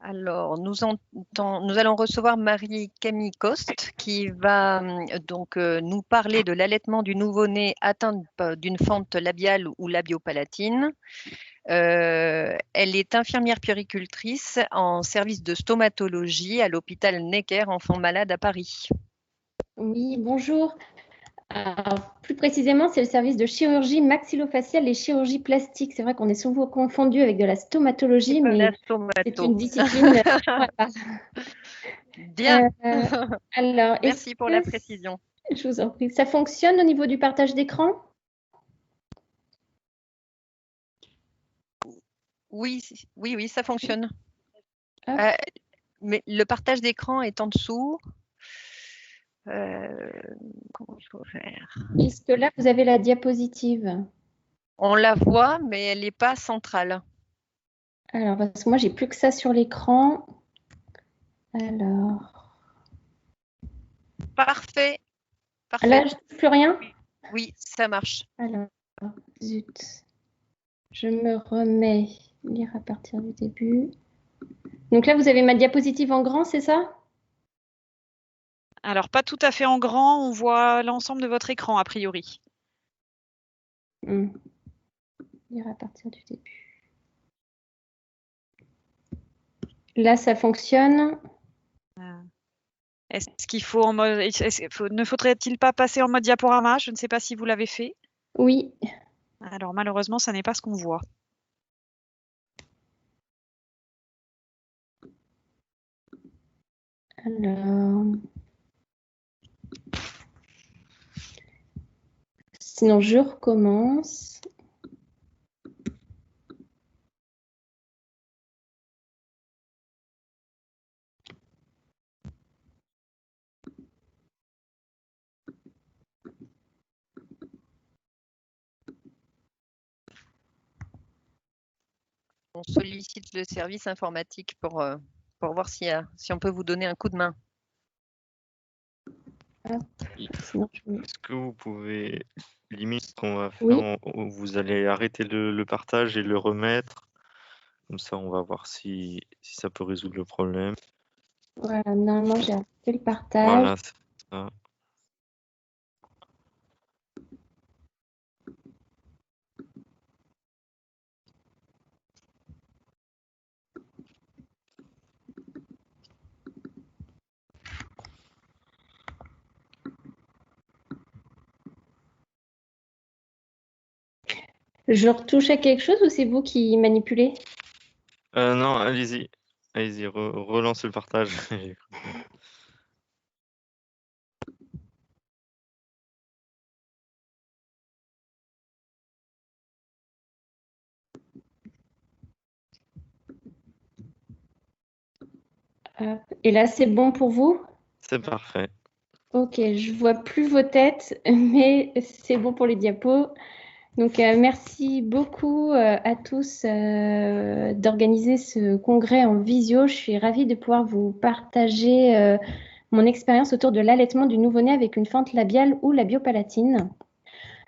Alors, nous allons recevoir Marie-Camille Coste qui va nous parler de l'allaitement du nouveau-né atteint d'une fente labiale ou labiopalatine. Elle est infirmière puéricultrice en service de stomatologie à l'hôpital Necker Enfants Malades à Paris. Oui, bonjour. Alors, plus précisément, c'est le service de chirurgie maxillofaciale et chirurgie plastique. C'est vrai qu'on est souvent confondu avec de la stomatologie, mais c'est une discipline. Voilà. Bien. Alors, Merci pour la précision. Je vous en prie. Ça fonctionne au niveau du partage d'écran? Oui, ça fonctionne. Mais le partage d'écran est en dessous. Comment il faut faire? Est-ce que là, vous avez la diapositive? On la voit, mais elle n'est pas centrale. Alors, parce que moi, j'ai plus que ça sur l'écran. Alors. Parfait. Là, je n'ai plus rien? Oui, ça marche. Alors, zut. Je me remets lire à partir du début. Donc là, vous avez ma diapositive en grand, c'est ça? Alors, pas tout à fait en grand, on voit l'ensemble de votre écran, a priori. Lire à partir du début. Là, ça fonctionne. Est-ce qu'il faut en mode... ne faudrait-il pas passer en mode diaporama? Je ne sais pas si vous l'avez fait. Oui. Alors, malheureusement, ça n'est pas ce qu'on voit. Alors... Sinon, je recommence. On sollicite le service informatique pour voir si on peut vous donner un coup de main. Est-ce que vous pouvez, limite ce qu'on va faire, vous allez arrêter le partage et le remettre. Comme ça, on va voir si ça peut résoudre le problème. Voilà, normalement, j'ai arrêté le partage. Voilà, c'est ça. Je retouche à quelque chose ou c'est vous qui manipulez? Non, allez-y. Allez-y, relancez le partage. Et là, c'est bon pour vous? C'est parfait. Ok, je vois plus vos têtes, mais c'est bon pour les diapos. Donc, merci beaucoup à tous d'organiser ce congrès en visio. Je suis ravie de pouvoir vous partager mon expérience autour de l'allaitement du nouveau-né avec une fente labiale ou labiopalatine.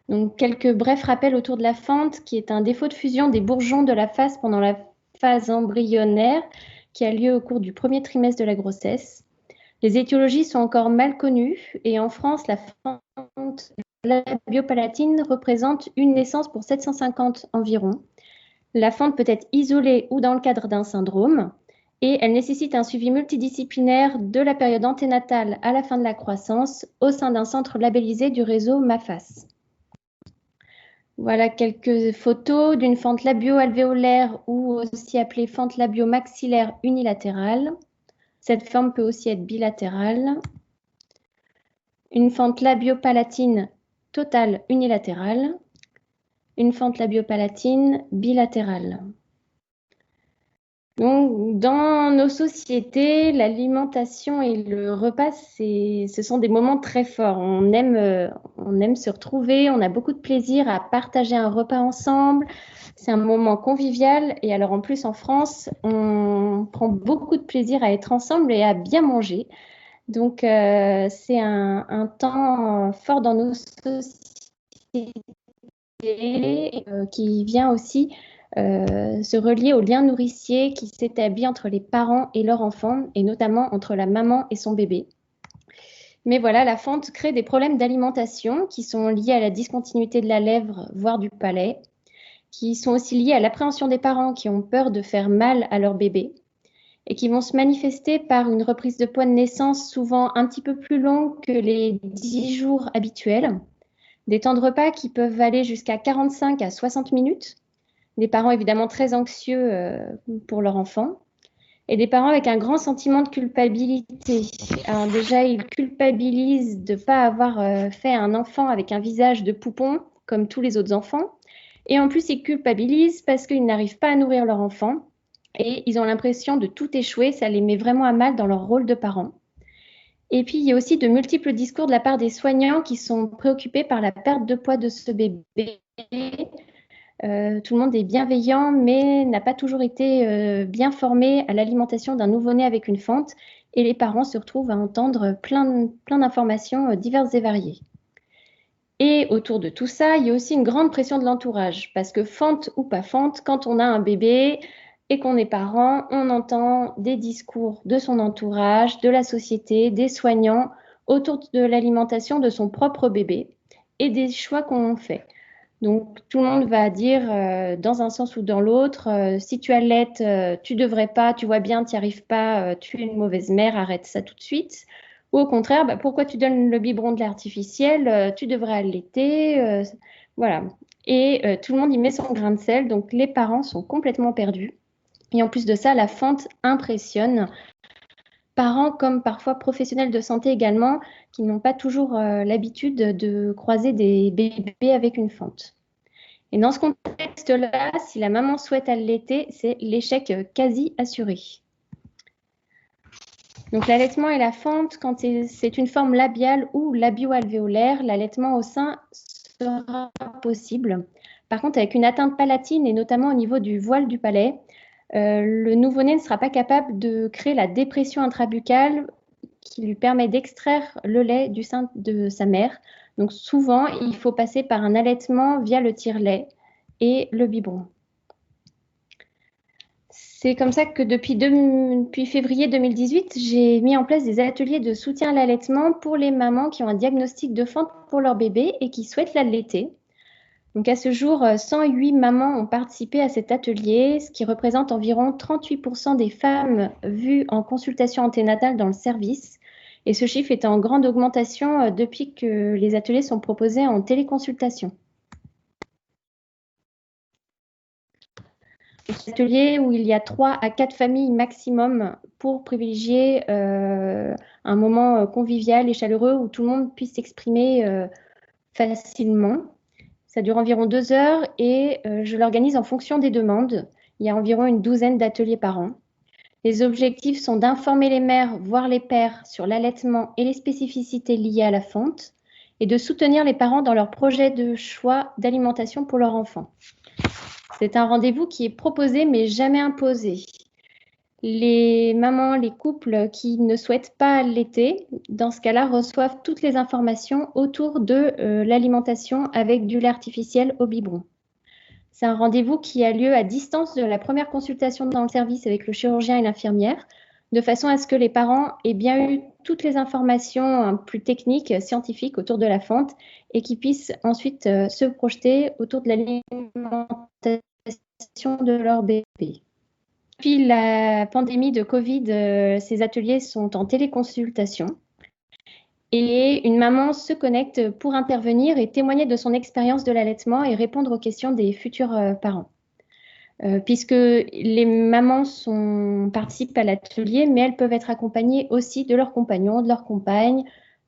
Donc, quelques brefs rappels autour de la fente, qui est un défaut de fusion des bourgeons de la face pendant la phase embryonnaire qui a lieu au cours du premier trimestre de la grossesse. Les étiologies sont encore mal connues et en France, la fente labiopalatine représente une naissance pour 750 environ. La fente peut être isolée ou dans le cadre d'un syndrome et elle nécessite un suivi multidisciplinaire de la période anténatale à la fin de la croissance au sein d'un centre labellisé du réseau MAFAS. Voilà quelques photos d'une fente labio-alvéolaire ou aussi appelée fente labio-maxillaire unilatérale. Cette forme peut aussi être bilatérale. Une fente labiopalatine totale unilatérale. Une fente labiopalatine bilatérale. Donc, dans nos sociétés, l'alimentation et le repas, ce sont des moments très forts. On aime se retrouver, on a beaucoup de plaisir à partager un repas ensemble. C'est un moment convivial et alors en plus en France, on prend beaucoup de plaisir à être ensemble et à bien manger. Donc, c'est un temps fort dans nos sociétés qui vient aussi se relier au lien nourricier qui s'établit entre les parents et leur enfant, et notamment entre la maman et son bébé. Mais voilà, la fente crée des problèmes d'alimentation qui sont liés à la discontinuité de la lèvre, voire du palais, qui sont aussi liés à l'appréhension des parents qui ont peur de faire mal à leur bébé et qui vont se manifester par une reprise de poids de naissance souvent un petit peu plus longue que les 10 jours habituels, des temps de repas qui peuvent aller jusqu'à 45 à 60 minutes, des parents évidemment très anxieux pour leur enfant, et des parents avec un grand sentiment de culpabilité. Alors déjà, ils culpabilisent de ne pas avoir fait un enfant avec un visage de poupon comme tous les autres enfants, et en plus, ils culpabilisent parce qu'ils n'arrivent pas à nourrir leur enfant, et ils ont l'impression de tout échouer, ça les met vraiment à mal dans leur rôle de parents. Et puis, il y a aussi de multiples discours de la part des soignants qui sont préoccupés par la perte de poids de ce bébé. Tout le monde est bienveillant, mais n'a pas toujours été bien formé à l'alimentation d'un nouveau-né avec une fente. Et les parents se retrouvent à entendre plein d'informations diverses et variées. Et autour de tout ça, il y a aussi une grande pression de l'entourage. Parce que fente ou pas fente, quand on a un bébé et qu'on est parent, on entend des discours de son entourage, de la société, des soignants autour de l'alimentation de son propre bébé et des choix qu'on fait. Donc, tout le monde va dire dans un sens ou dans l'autre, si tu allaites, tu devrais pas, tu vois bien, tu n'y arrives pas, tu es une mauvaise mère, arrête ça tout de suite. Ou au contraire, pourquoi tu donnes le biberon de l'artificiel, tu devrais allaiter. Voilà. Et tout le monde y met son grain de sel, donc les parents sont complètement perdus. Et en plus de ça, la fente impressionne. Parents comme parfois professionnels de santé également, qui n'ont pas toujours l'habitude de croiser des bébés avec une fente. Et dans ce contexte-là, si la maman souhaite allaiter, c'est l'échec quasi assuré. Donc l'allaitement et la fente, quand c'est une forme labiale ou labio-alvéolaire, l'allaitement au sein sera possible. Par contre, avec une atteinte palatine et notamment au niveau du voile du palais, le nouveau-né ne sera pas capable de créer la dépression intrabuccale qui lui permet d'extraire le lait du sein de sa mère. Donc souvent, il faut passer par un allaitement via le tire-lait et le biberon. C'est comme ça que depuis février 2018, j'ai mis en place des ateliers de soutien à l'allaitement pour les mamans qui ont un diagnostic de fente pour leur bébé et qui souhaitent l'allaiter. Donc à ce jour, 108 mamans ont participé à cet atelier, ce qui représente environ 38% des femmes vues en consultation anténatale dans le service. Et ce chiffre est en grande augmentation depuis que les ateliers sont proposés en téléconsultation. Un atelier où il y a 3 à 4 familles maximum pour privilégier un moment convivial et chaleureux où tout le monde puisse s'exprimer facilement. Ça dure environ 2 heures et je l'organise en fonction des demandes. Il y a environ une douzaine d'ateliers par an. Les objectifs sont d'informer les mères, voire les pères, sur l'allaitement et les spécificités liées à la fente et de soutenir les parents dans leur projet de choix d'alimentation pour leur enfant. C'est un rendez-vous qui est proposé mais jamais imposé. Les mamans, les couples qui ne souhaitent pas allaiter, dans ce cas-là, reçoivent toutes les informations autour de l'alimentation avec du lait artificiel au biberon. C'est un rendez-vous qui a lieu à distance de la première consultation dans le service avec le chirurgien et l'infirmière, de façon à ce que les parents aient bien eu toutes les informations plus techniques, scientifiques autour de la fente et qu'ils puissent ensuite se projeter autour de l'alimentation de leur bébé. Depuis la pandémie de Covid, ces ateliers sont en téléconsultation et une maman se connecte pour intervenir et témoigner de son expérience de l'allaitement et répondre aux questions des futurs parents. Puisque les mamans participent à l'atelier, mais elles peuvent être accompagnées aussi de leurs compagnons, de leurs compagnes,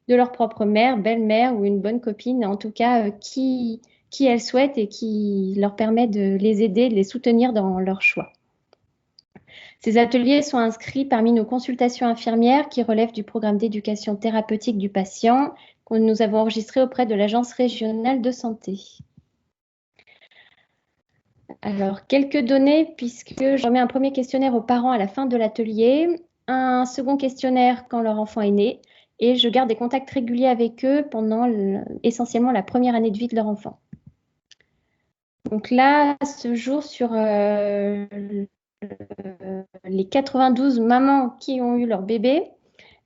de leur propre mère, belle-mère ou une bonne copine, en tout cas qui elles souhaitent et qui leur permet de les aider, de les soutenir dans leur choix. Ces ateliers sont inscrits parmi nos consultations infirmières qui relèvent du programme d'éducation thérapeutique du patient que nous avons enregistré auprès de l'Agence régionale de santé. Alors, quelques données, puisque je remets un premier questionnaire aux parents à la fin de l'atelier, un second questionnaire quand leur enfant est né, et je garde des contacts réguliers avec eux pendant essentiellement la première année de vie de leur enfant. Donc là, à ce jour, sur les 92 mamans qui ont eu leur bébé,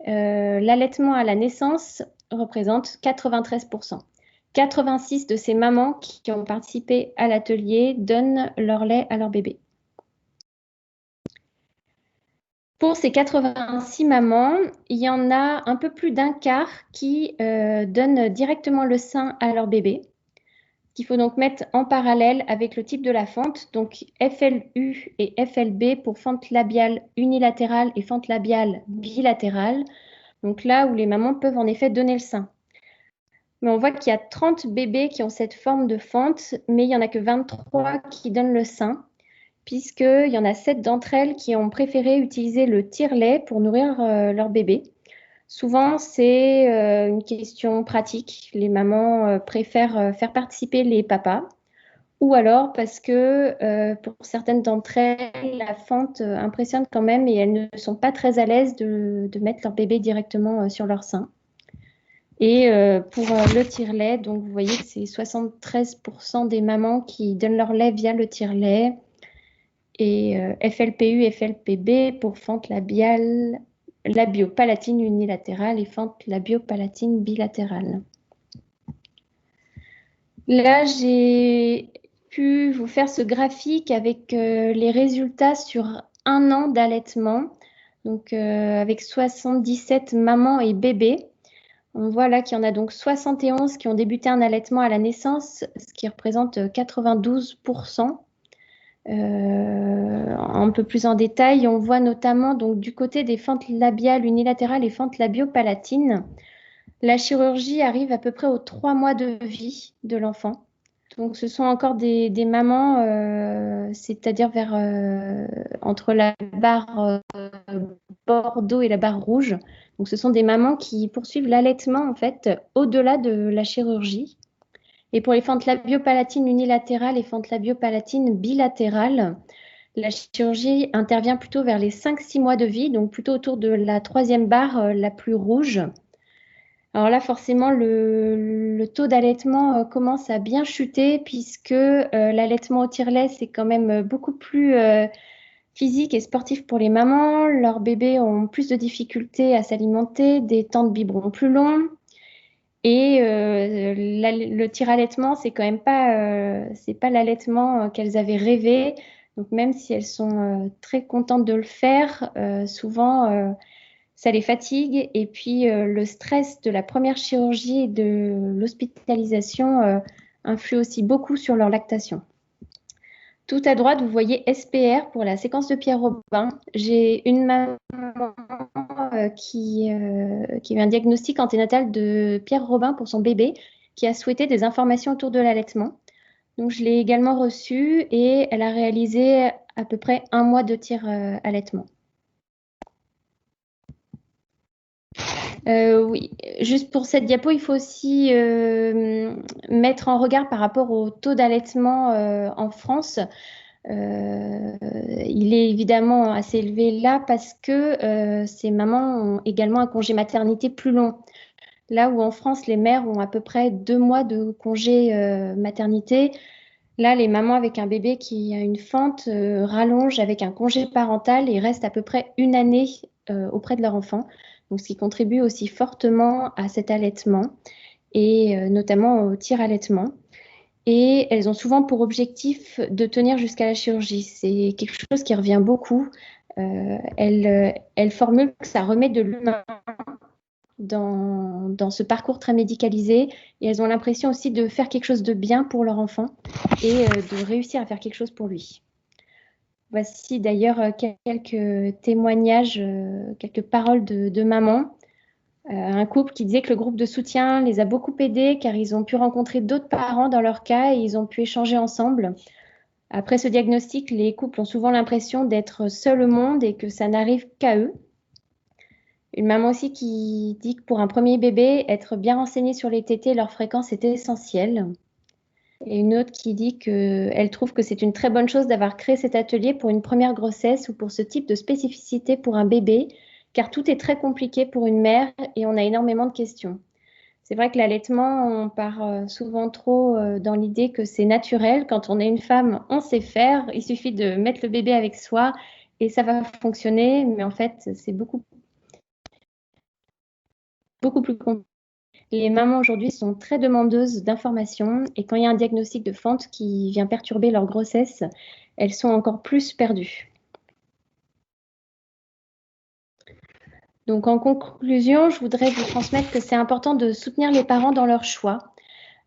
l'allaitement à la naissance représente 93%. 86 de ces mamans qui ont participé à l'atelier donnent leur lait à leur bébé. Pour ces 86 mamans, il y en a un peu plus d'un quart qui donnent directement le sein à leur bébé, qu'il faut donc mettre en parallèle avec le type de la fente, donc FLU et FLB pour fente labiale unilatérale et fente labiale bilatérale, donc là où les mamans peuvent en effet donner le sein. Mais on voit qu'il y a 30 bébés qui ont cette forme de fente, mais il n'y en a que 23 qui donnent le sein, puisqu'il y en a 7 d'entre elles qui ont préféré utiliser le tire-lait pour nourrir leur bébé. Souvent, c'est une question pratique. Les mamans préfèrent faire participer les papas, ou alors parce que pour certaines d'entre elles, la fente impressionne quand même et elles ne sont pas très à l'aise de mettre leur bébé directement sur leur sein. Et pour le tire-lait, donc vous voyez que c'est 73% des mamans qui donnent leur lait via le tire-lait. Et FLPU, FLPB pour fente labiale, labiopalatine unilatérale et fente labiopalatine bilatérale. Là, j'ai pu vous faire ce graphique avec les résultats sur 1 an d'allaitement, donc avec 77 mamans et bébés. On voit là qu'il y en a donc 71 qui ont débuté un allaitement à la naissance, ce qui représente 92%. Un peu plus en détail, on voit notamment donc, du côté des fentes labiales unilatérales et fentes labiopalatines, la chirurgie arrive à peu près aux 3 mois de vie de l'enfant. Donc ce sont encore des mamans, c'est-à-dire vers entre la barre bordeaux et la barre rouge. Donc ce sont des mamans qui poursuivent l'allaitement en fait au-delà de la chirurgie. Et pour les fentes labiopalatines unilatérales et fentes labiopalatines bilatérales, la chirurgie intervient plutôt vers les 5-6 mois de vie, donc plutôt autour de la 3e barre la plus rouge. Alors là, forcément, le taux d'allaitement commence à bien chuter puisque l'allaitement au tire-lait, c'est quand même beaucoup plus physique et sportif pour les mamans. Leurs bébés ont plus de difficultés à s'alimenter, des temps de biberon plus longs. Et le tire-allaitement, c'est quand même c'est pas l'allaitement qu'elles avaient rêvé. Donc même si elles sont très contentes de le faire, souvent ça les fatigue. Et puis le stress de la première chirurgie et de l'hospitalisation influe aussi beaucoup sur leur lactation. Tout à droite, vous voyez SPR pour la séquence de Pierre Robin. J'ai une maman qui a eu un diagnostic anténatal de Pierre Robin pour son bébé, qui a souhaité des informations autour de l'allaitement. Donc, je l'ai également reçue et elle a réalisé à peu près 1 mois de tire-allaitement. Oui, juste pour cette diapo, il faut aussi mettre en regard par rapport au taux d'allaitement en France. Il est évidemment assez élevé là parce que ces mamans ont également un congé maternité plus long. Là où en France, les mères ont à peu près 2 mois de congé maternité, là, les mamans avec un bébé qui a une fente rallongent avec un congé parental et restent à peu près 1 année auprès de leur enfant. Donc, ce qui contribue aussi fortement à cet allaitement et notamment au tire-allaitement. Et elles ont souvent pour objectif de tenir jusqu'à la chirurgie. C'est quelque chose qui revient beaucoup. Elles formulent que ça remet de l'humain dans ce parcours très médicalisé. Et elles ont l'impression aussi de faire quelque chose de bien pour leur enfant et de réussir à faire quelque chose pour lui. Voici d'ailleurs quelques témoignages, quelques paroles de maman. Un couple qui disait que le groupe de soutien les a beaucoup aidés car ils ont pu rencontrer d'autres parents dans leur cas et ils ont pu échanger ensemble. Après ce diagnostic, les couples ont souvent l'impression d'être seuls au monde et que ça n'arrive qu'à eux. Une maman aussi qui dit que pour un premier bébé, être bien renseigné sur les tétés et leur fréquence est essentiel. Et une autre qui dit qu'elle trouve que c'est une très bonne chose d'avoir créé cet atelier pour une première grossesse ou pour ce type de spécificité pour un bébé, car tout est très compliqué pour une mère et on a énormément de questions. C'est vrai que l'allaitement, on part souvent trop dans l'idée que c'est naturel. Quand on est une femme, on sait faire. Il suffit de mettre le bébé avec soi et ça va fonctionner. Mais en fait, c'est beaucoup plus compliqué. Les mamans aujourd'hui sont très demandeuses d'informations et quand il y a un diagnostic de FANT qui vient perturber leur grossesse, elles sont encore plus perdues. Donc en conclusion, je voudrais vous transmettre que c'est important de soutenir les parents dans leur choix.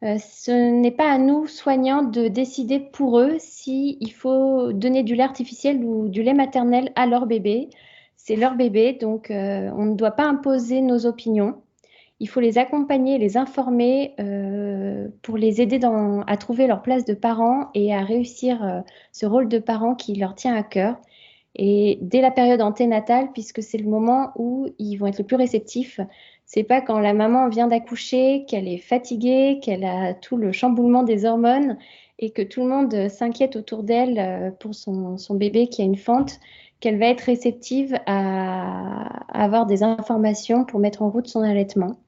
Ce n'est pas à nous, soignants, de décider pour eux s'il faut donner du lait artificiel ou du lait maternel à leur bébé. C'est leur bébé, donc on ne doit pas imposer nos opinions. Il faut les accompagner, les informer pour les aider à trouver leur place de parents et à réussir ce rôle de parent qui leur tient à cœur. Et dès la période anténatale, puisque c'est le moment où ils vont être le plus réceptifs, c'est pas quand la maman vient d'accoucher, qu'elle est fatiguée, qu'elle a tout le chamboulement des hormones et que tout le monde s'inquiète autour d'elle pour son bébé qui a une fente, qu'elle va être réceptive à avoir des informations pour mettre en route son allaitement.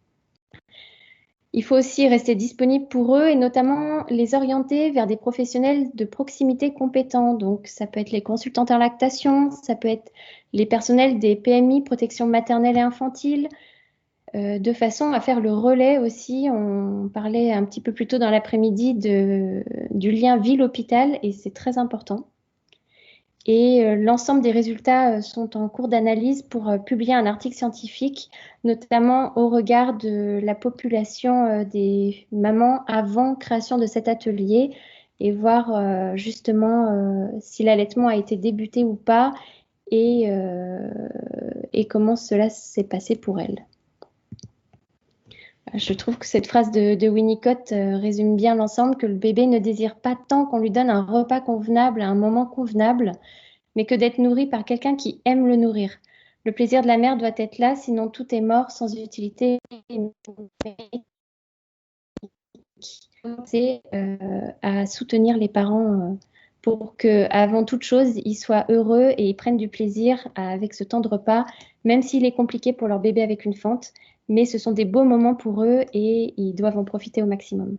Il faut aussi rester disponible pour eux et notamment les orienter vers des professionnels de proximité compétents. Donc, ça peut être les consultantes en lactation, ça peut être les personnels des PMI, protection maternelle et infantile, de façon à faire le relais aussi. On parlait un petit peu plus tôt dans l'après-midi du lien ville-hôpital et c'est très important. Et l'ensemble des résultats sont en cours d'analyse pour publier un article scientifique, notamment au regard de la population des mamans avant création de cet atelier et voir justement si l'allaitement a été débuté ou pas et comment cela s'est passé pour elles. Je trouve que cette phrase de Winnicott résume bien l'ensemble, que le bébé ne désire pas tant qu'on lui donne un repas convenable à un moment convenable, mais que d'être nourri par quelqu'un qui aime le nourrir. Le plaisir de la mère doit être là, sinon tout est mort sans utilité. C'est à soutenir les parents pour que, avant toute chose, ils soient heureux et ils prennent du plaisir avec ce temps de repas, même s'il est compliqué pour leur bébé avec une fente. Mais ce sont des beaux moments pour eux et ils doivent en profiter au maximum.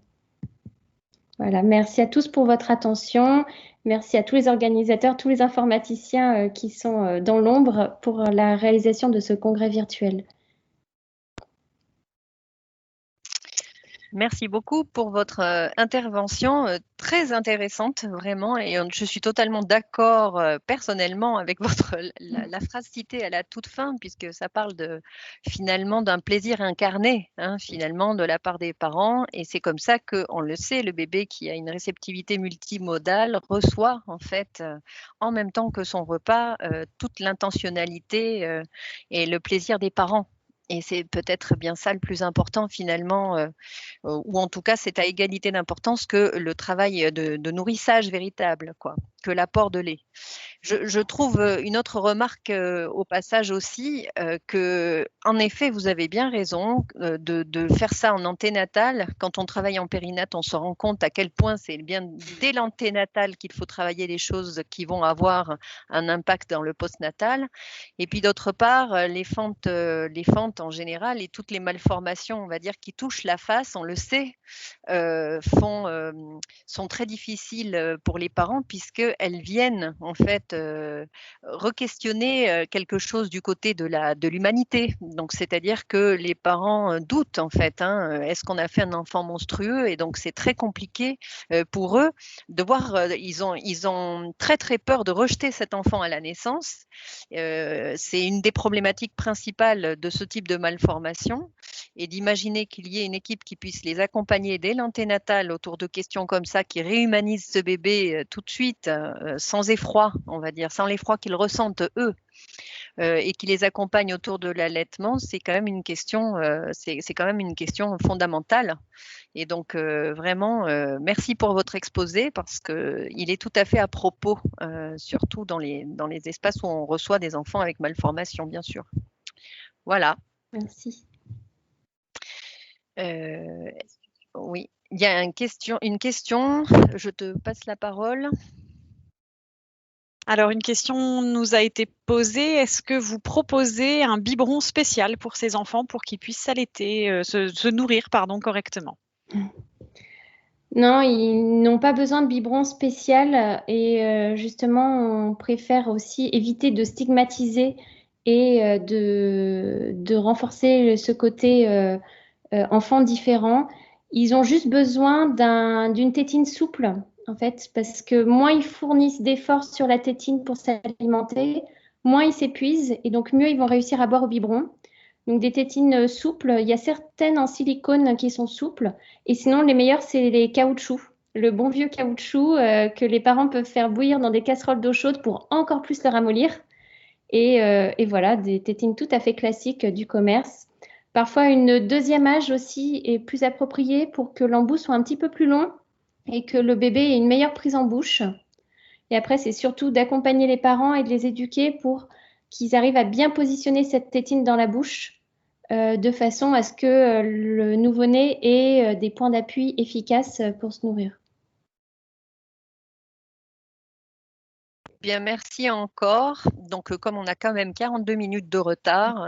Voilà, merci à tous pour votre attention. Merci à tous les organisateurs, tous les informaticiens qui sont dans l'ombre pour la réalisation de ce congrès virtuel. Merci beaucoup pour votre intervention très intéressante, vraiment, et je suis totalement d'accord personnellement avec la phrase citée à la toute fin, puisque ça parle finalement d'un plaisir incarné, hein, finalement, de la part des parents, et c'est comme ça qu'on le sait, le bébé qui a une réceptivité multimodale reçoit en fait, en même temps que son repas, toute l'intentionnalité et le plaisir des parents. Et c'est peut-être bien ça le plus important finalement, ou en tout cas c'est à égalité d'importance que le travail de nourrissage véritable, quoi, que l'apport de lait. Je trouve une autre remarque au passage aussi, que en effet vous avez bien raison de faire ça en anténatal. Quand on travaille en périnate, on se rend compte à quel point c'est bien dès l'anténatal qu'il faut travailler les choses qui vont avoir un impact dans le postnatal. Et puis d'autre part, les fentes en général et toutes les malformations, on va dire, qui touchent la face, on le sait, sont très difficiles pour les parents puisqu'elles viennent en fait re-questionner quelque chose du côté de l'humanité. Donc c'est-à-dire que les parents doutent en fait, hein, est-ce qu'on a fait un enfant monstrueux? Et donc c'est très compliqué pour eux de voir, ils ont très très peur de rejeter cet enfant à la naissance. C'est une des problématiques principales de ce type de malformation, et d'imaginer qu'il y ait une équipe qui puisse les accompagner dès l'anténatal autour de questions comme ça, qui réhumanisent ce bébé tout de suite, sans effroi, on va dire, sans l'effroi qu'ils ressentent eux, et qui les accompagne autour de l'allaitement, c'est quand même une question, fondamentale. Et donc vraiment, merci pour votre exposé parce qu'il est tout à fait à propos, surtout dans les espaces où on reçoit des enfants avec malformation, bien sûr. Voilà. Merci. Oui, il y a une question. Je te passe la parole. Alors, une question nous a été posée. Est-ce que vous proposez un biberon spécial pour ces enfants pour qu'ils puissent s'allaiter, se nourrir, pardon, correctement? Non, ils n'ont pas besoin de biberon spécial et justement, on préfère aussi éviter de stigmatiser et de renforcer ce côté enfant différent. Ils ont juste besoin d'une tétine souple, en fait, parce que moins ils fournissent d'efforts sur la tétine pour s'alimenter, moins ils s'épuisent et donc mieux ils vont réussir à boire au biberon. Donc des tétines souples, il y a certaines en silicone qui sont souples et sinon les meilleures c'est les caoutchoucs. Le bon vieux caoutchouc que les parents peuvent faire bouillir dans des casseroles d'eau chaude pour encore plus le ramollir. Et voilà, des tétines tout à fait classiques du commerce. Parfois, une deuxième âge aussi est plus appropriée pour que l'embout soit un petit peu plus long et que le bébé ait une meilleure prise en bouche. Et après, c'est surtout d'accompagner les parents et de les éduquer pour qu'ils arrivent à bien positionner cette tétine dans la bouche de façon à ce que le nouveau-né ait des points d'appui efficaces pour se nourrir. Bien, merci encore. Donc, comme on a quand même 42 minutes de retard,